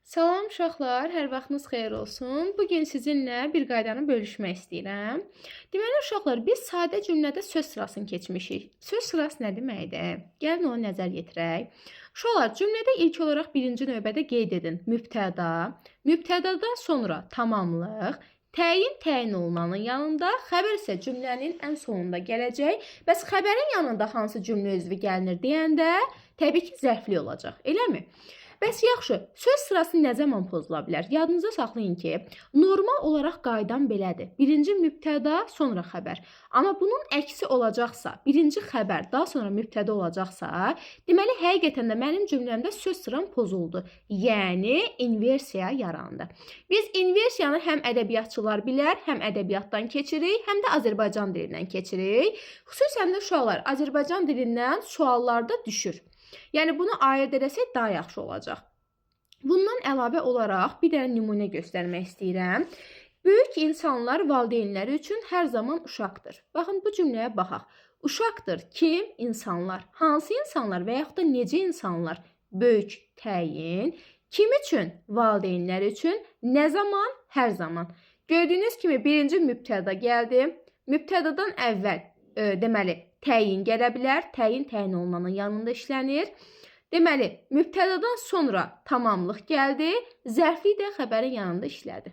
Salam uşaqlar, hər vaxtınız xeyir olsun. Bu gün sizinlə bir qaydanı bölüşmək istəyirəm. Deməli uşaqlar, biz sadə cümlədə söz sırasını keçmişik. Söz sırası nə deməkdir? Gəlin ona nəzər yetirək. Uşaqlar, cümlədə ilk olaraq birinci növbədə qeyd edin mübtəda, mübtədadan sonra tamamlıq, təyin olunanın yanında, xəbər isə cümlənin ən sonunda gələcək. Bəs xəbərin yanında hansı cümlə üzvü gəlinir deyəndə, təbii ki, zərfli olacaq, eləmi? Bəs yaxşı, söz sırası nə zaman pozula bilər? Yadınızda saxlayın ki, normal olaraq qaydan belədir. Birinci mübtəda, sonra xəbər. Amma bunun əksi olacaqsa, birinci xəbər, daha sonra mübtəda olacaqsa, deməli həqiqətən də mənim cümləmdə söz sıram pozuldu. Yəni inversiya yarandı. Biz inversiyanı həm ədəbiyyatçılar bilər, həm ədəbiyyatdan keçirik, həm də Azərbaycan dilindən keçirik. Xüsusən də uşaqlar Azərbaycan dilindən suallarda düşür. Yəni bunu ayırd edəsək daha yaxşı olacaq. Bundan əlavə olaraq bir dənə nümunə göstərmək istəyirəm. Böyük insanlar valideynləri üçün hər zaman uşaqdır. Baxın bu cümləyə baxaq. Uşaqdır kim? İnsanlar. Hansı insanlar və yaxud da necə insanlar? Böyük təyin. Kim üçün? Valideynlər üçün. Nə zaman? Hər zaman. Gördüyünüz kimi birinci mübtəda gəldi. Mübtədadan əvvəl deməli təyin gələ bilər. Təyin olunanın yanında işlənir. Deməli, mübtədadan sonra tamamlıq gəldi. Zərflik də xəbərin yanında işlədi.